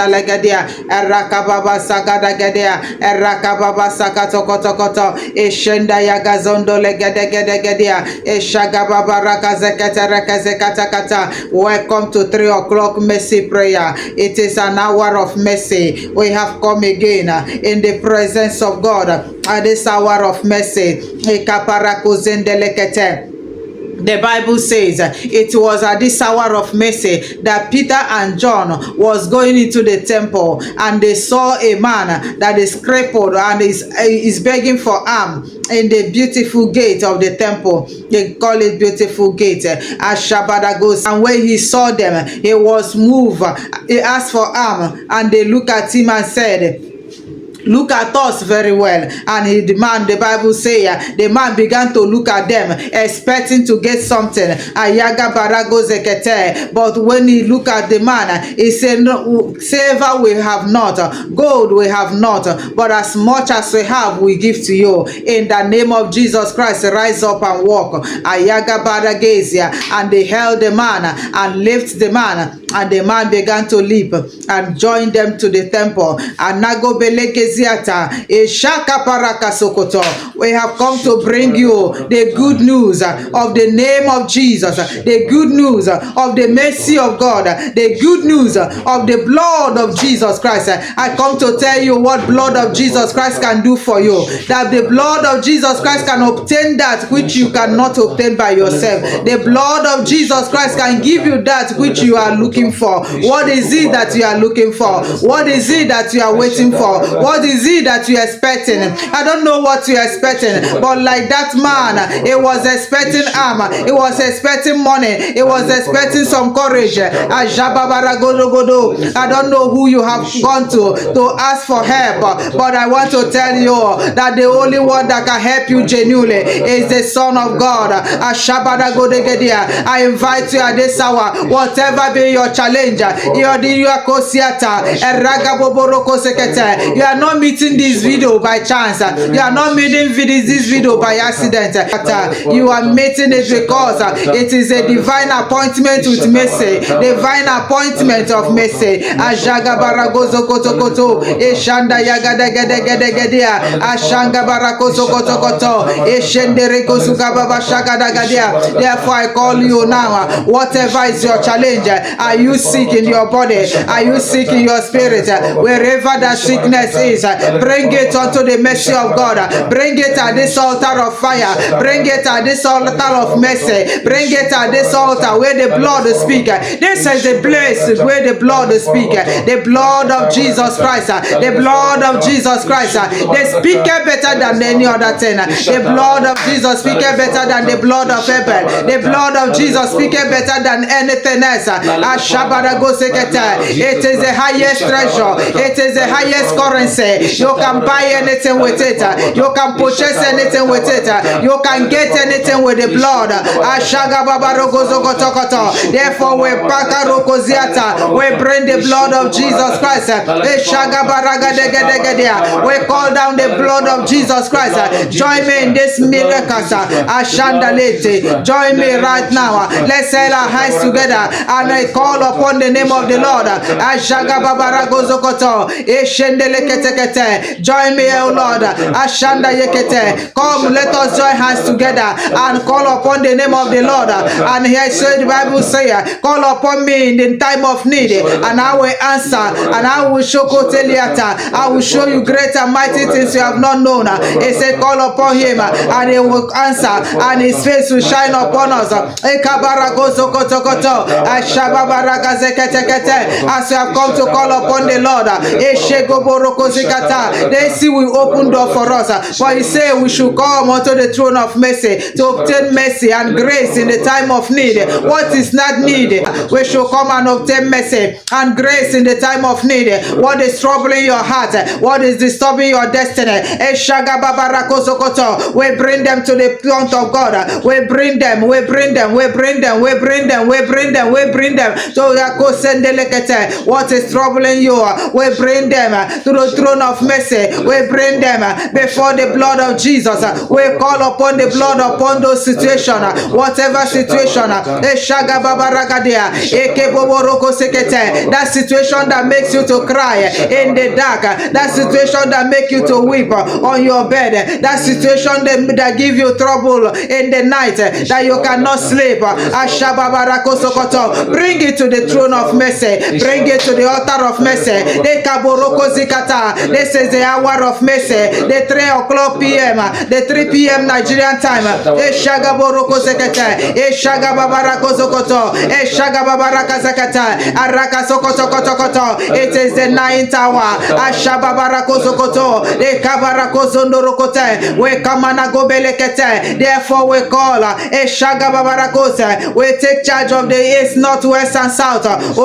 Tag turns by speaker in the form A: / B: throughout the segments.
A: Legadia, Erakababa Sagadagadia, Erakababa Sakatokotokoto, Eshenda Yagazondo Legadegadegadia, Eshagababa Rakazekatakazekatakata. Welcome to 3 o'clock mercy prayer. It is an hour of mercy. We have come again in the presence of God at this hour of mercy. Ekaparakuzendelekete. The Bible says it was at this hour of mercy that Peter and John was going into the temple, and they saw a man that is crippled and is begging for alms in the beautiful gate of the temple. They call it beautiful gate. As Shabbat goes, and when he saw them, he was moved. He asked for alms, and they looked at him and said, "Look at us very well." And the Bible say, the man began to look at them, expecting to get something. Ayaga barago zekete. But when he looked at the man, he said, "No, silver we have not, gold we have not, but as much as we have, we give to you. In the name of Jesus Christ, rise up and walk." Ayaga baragezia. And they held the man and lifted the man, and the man began to leap and joined them to the temple. And nago beleke we have come to bring you the good news of the name of Jesus, the good news of the mercy of God, the good news of the blood of Jesus Christ. I come to tell you what blood of Jesus Christ can do for you. That the blood of Jesus Christ can obtain that which you cannot obtain by yourself. The blood of Jesus Christ can give you that which you are looking for. What is it that you are looking for? What is it that you are waiting for? What is it that you're expecting? I don't know what you're expecting, but like that man, he was expecting armor, he was expecting money, he was expecting some courage. I don't know who you have gone to ask for help, but I want to tell you that the only one that can help you genuinely is the Son of God. I invite you at this hour, whatever be your challenge, you are not meeting this video by chance. You are not meeting this video by accident. You are meeting it because it is a divine appointment with mercy. Divine appointment of mercy. Ajaga baragozo koto koto. Eshanda yagada gede gede gedea. Ashanga barakozo koto koto. Eshendere kozuka baba shagada gadea. Therefore I call you now. Whatever is your challenge, are you sick in your body? Are you sick in your spirit? Wherever that sickness is, bring it unto the mercy of God. Bring it at this altar of fire. Bring it at this altar of mercy. Bring it at this altar where the blood speaks. This is the place where the blood speaks. The blood of Jesus Christ. The blood of Jesus Christ. They speak better than any other thing. The blood of Jesus speaks better than the blood of Abel. The blood of Jesus speaks better than anything else. It is the highest treasure. It is the highest currency. You can buy anything with it. You can purchase anything with it. You can get anything with the blood. Therefore, we bring the blood of Jesus Christ. We call down the blood of Jesus Christ. Join me in this miracle. Join me right now. Let's set our hands together and I call upon the name of the Lord. Join me, O Lord. Come, let us join hands together and call upon the name of the Lord. And here the Bible says, call upon me in the time of need, and I will answer, and I will show I will show you great and mighty things you have not known. He said, call upon him, and he will answer, and his face will shine upon us. As you have come to call upon the Lord, they see we open door for us. For he said we should come unto the throne of mercy to obtain mercy and grace in the time of need. What is not needed? We should come and obtain mercy and grace in the time of need. What is troubling your heart? What is disturbing your destiny? We bring them to the front of God. We bring them to What is troubling you? We bring them to the throne of mercy. We bring them before the blood of Jesus. We call upon the blood upon those situations. Whatever situation, that situation that makes you to cry in the dark, that situation that makes you to weep on your bed, that situation that give you trouble in the night, that you cannot sleep. Bring it to the throne of mercy. Bring it to the altar of mercy. This is the hour of mercy. The 3 o'clock p.m. The 3 p.m. Nigerian time. It is the 9th hour. We come and go belekete. Therefore we call we take charge of the east, north, west, and south. And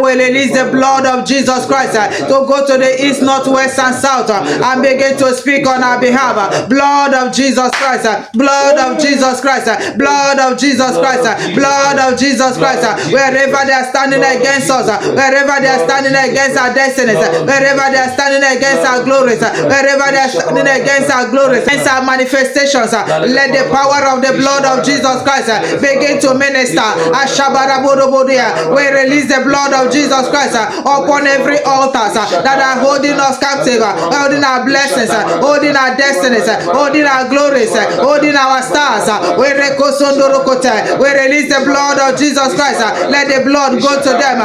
A: we release the blood of Jesus Christ to go to the east, north, west, and south and begin to speak on our behalf. Blood of Jesus Christ, blood of Jesus Christ, blood of Jesus Christ, blood of Jesus Christ. Wherever they are standing against us, wherever they are standing against our destinies, wherever they are standing against our glories, wherever they are standing against our glories, against our manifestations, let the power of the blood of Jesus Christ begin to minister. We release the blood of Jesus Christ upon every altar that are holding us captive, holding our blessings, holding our destinies, holding our glories, holding our stars. We release the blood of Jesus Christ. Let the blood go to them.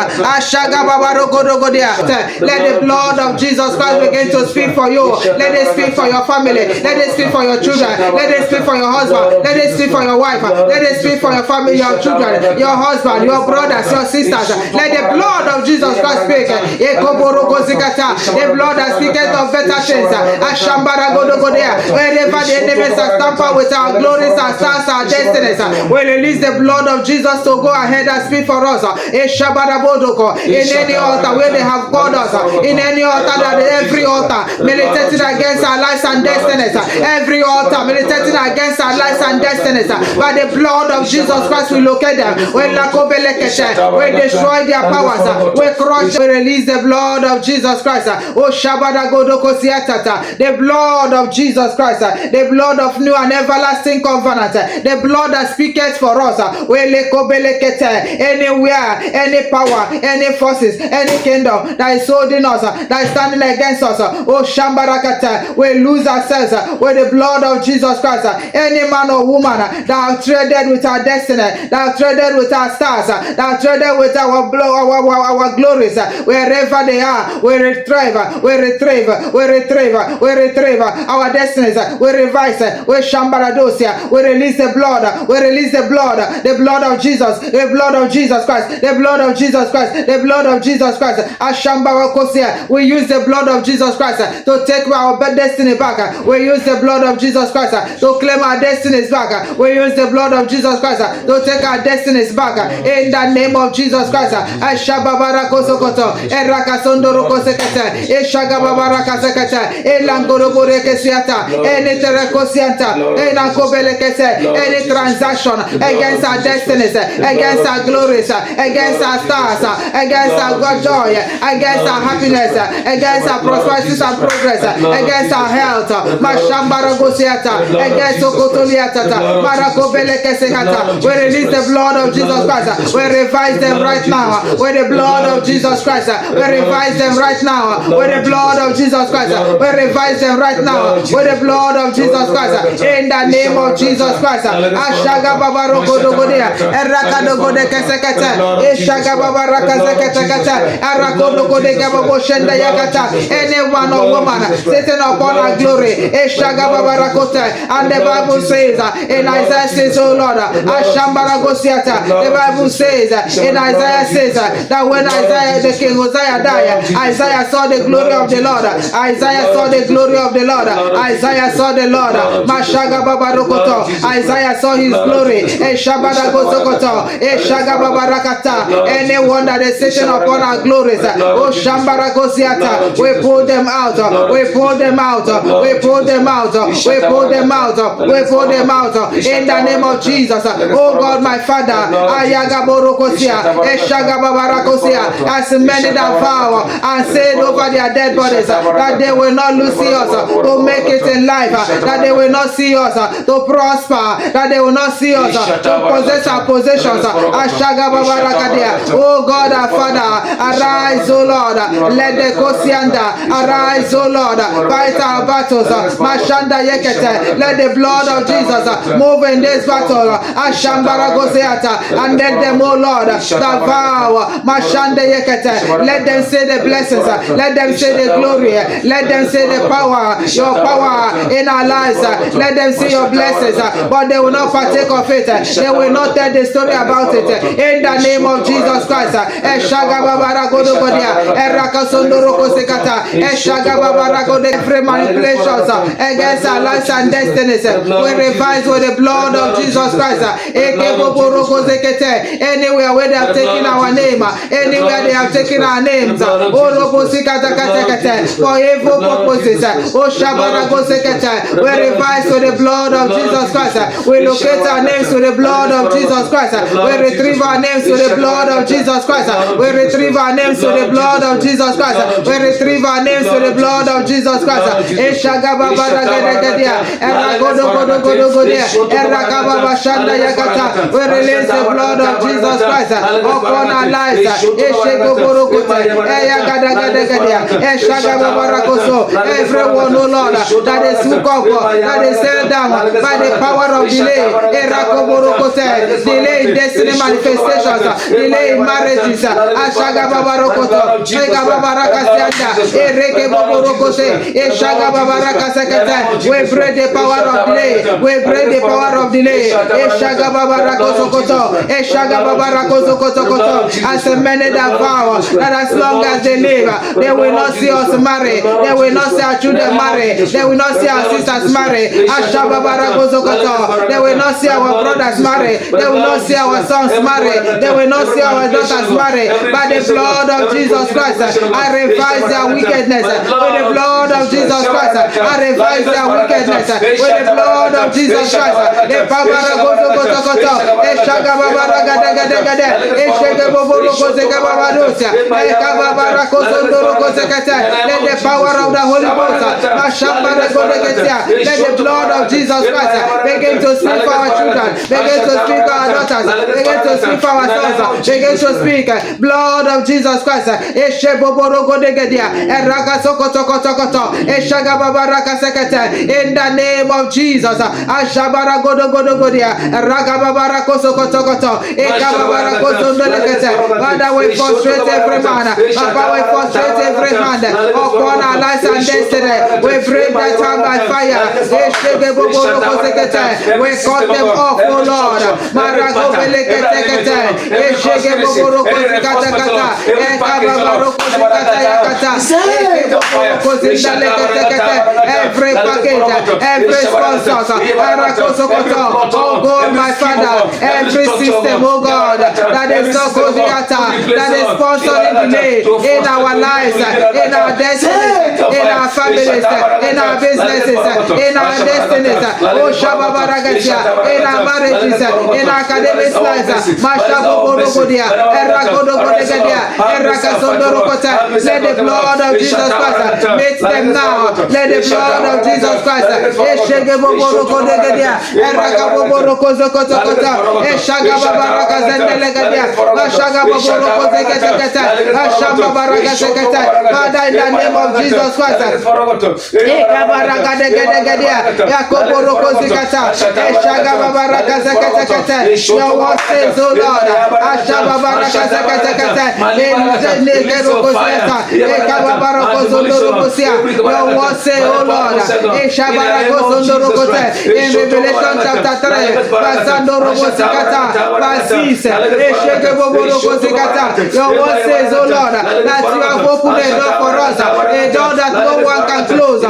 A: Let the blood of Jesus Christ begin to speak for you. Let it speak for your family. Let it speak for your children. Let it speak for your husband. Let it speak for your wife. Let it speak for your family, your children, your husband, your brothers, your sisters. Let the blood of Jesus Christ speak. The blood that speaketh of better things. Wherever the enemies are tampered with our glories, our stars, our destinies, we release the blood of Jesus to go ahead and speak for us. In any altar where they have called us, in any altar, that every altar militating against our lives and destinies, every altar militating against our lives and destinies, by the blood of Jesus Christ we locate them. We destroy their powers. We crush. We release the blood of Jesus Christ. The blood of Jesus Christ, the blood of new and everlasting covenant, the blood that speaketh for us. Anywhere, any power, any forces, any kingdom that is holding us, that is standing against us, we lose ourselves with the blood of Jesus Christ. Any man or woman that have traded with our destiny, that have traded with our stars, that have traded with our glories, wherever they are, we retrieve our destinies, we revise, we shambaradosia, we release the blood of Jesus, the blood of Jesus Christ, the blood of Jesus Christ, the blood of Jesus Christ. We use the blood of Jesus Christ to take our destiny back. We use the blood of Jesus Christ to claim our destinies back. We use the blood of Jesus Christ to take our destinies back. In the name of Jesus Christ. Any transaction against our destinies, against our glories, against our stars, against our joy, against our happiness, against our prosperity and progress, against our health, against we release the blood of Jesus Christ. We revise them right now with the blood of Jesus Christ. We revise them right now with the blood of Jesus Christ. We revise them right now with the blood of Jesus Christ. In the name of Jesus Christ. Ashaga baba roko dogodia, eraka dogode kesekete, eshaga baba raka sekete, erako dogode gabo shenda yakata. Anyone or woman sitting upon our glory, eshaga baba rakote, and the Bible says in Isaiah says, oh Lord, ashambara gosiata. The Bible says in Isaiah says that when Isaiah the king Hosea died, Isaiah saw the glory of the Lord. Isaiah saw the glory of the Lord. Isaiah saw the Lord. Mashaga baba rokoto. Isaiah saw his glory. Eshabada gosokoto. Eshaga baba rakata. Anyone that is sitting upon our glories, oh shambara gosiata, we pull them out. We pull them out. We pull them out. We pull them out. We pull them out. In the name of Jesus. Oh God, my Father, as many that vow and said over their dead bodies that they will not lose us to make it in life, that they will not see us to prosper, that they will not see us to possess our possessions. Oh God, our Father, arise, O Lord, let the Kosianda arise, O Lord, fight our battles. Mashanda Yekete, let the blood of Jesus move in this battle. Ashambara Goseata, and let them, O Lord, that vow. Mashanda Yekete, let them say the blessings, let them say the glory, let them say the power, your power in our lives. Let them see your blessings, but they will not partake of it. They will not tell the story about it. In the name of Jesus Christ. Every manipulations against our lives and destinies, we revise with the blood of Jesus Christ. Anywhere where they have taken our name, anywhere they have taken our names, for evil purposes, we revise with the blood of Jesus Christ. We locate our names with the blood of Jesus Christ. We retrieve our names with the blood of Jesus Christ. We retrieve our names with the blood of Jesus Christ. We retrieve our names with the blood of Jesus Christ. We release the blood of Jesus Christ upon our lives. Everyone, oh Lord, that is hooked up, that is held down by the power of delay, delay in destiny manifestations, delay in marriages, we break the power of delay, we break the power of delay. As many that vow that as long as they live, they will not see us marry, they will not see our children marry, they will not see our sisters marry, they will not see our brothers marry, they will not see our sons marry, they will not see our daughters marry. By the blood of Jesus Christ, I revise their wickedness. With the blood of Jesus Christ, I revise their wickedness. With the blood of Jesus Christ, the power of God. Let the power of the Holy Ghost, let the blood of Jesus Christ begin to speak for our children, begin to speak for our daughters, begin to speak for our sons, begin to speak. Blood of Jesus Christ. In the name of Jesus. Father, we frustrate every man. Papa, we frustrate every man upon our lives and destiny. We bring that time by fire. We cut them off, oh Lord. Every package, every sponsor, oh God, my Father, every system, oh God, that is not that is sponsoring delay in our lives, in our destinies, in our families, in our businesses, in our destinies, oh Shababaragatia, in our marriages, in our academic lives, let the blood of Jesus Christ meet them now. Let the blood of Jesus Christ Father, in the name of Jesus Christ, your word says, oh Lord, your word says, oh Lord, in Revelation chapter 3, verse 6, your word says, oh Lord, that you have opened a door for us, a door that no one can close.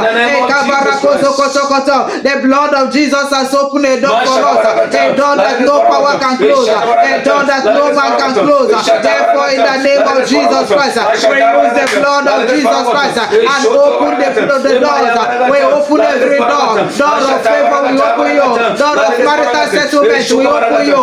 A: The blood of Jesus has opened a door for us, a door that no power can close, a door that no man can close. Therefore, in the name of Jesus Christ, we use the blood of Jesus Christ and open the doors. We open every door. Door of favor, we open you. Door of marital settlement, we open you.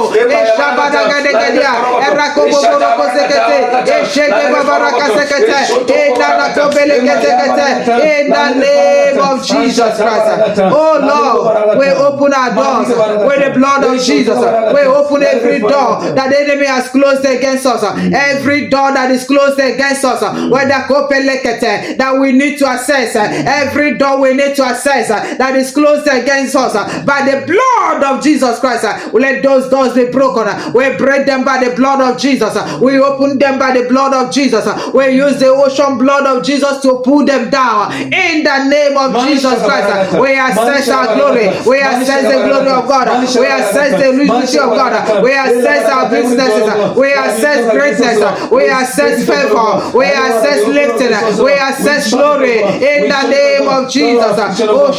A: In the name of Jesus Christ. Oh Lord, we open our doors with the blood of Jesus. We open every door that the enemy has closed against us. Every door that is closed against us, that we need to access. Every door we need to access that is closed against us by the blood of Jesus Christ. We let those doors be broken. We break them by the blood of Jesus. We open them by the blood of Jesus. We use the ocean blood of Jesus to pull them down. In the name of Jesus Christ, we access our glory. We access the glory of God. We access the liberty of God. We access our businesses. We access greatness. We access favor. We access lifting. We access glory. In the name of Jesus. Oh,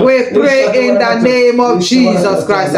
A: we pray in the name of Jesus Christ.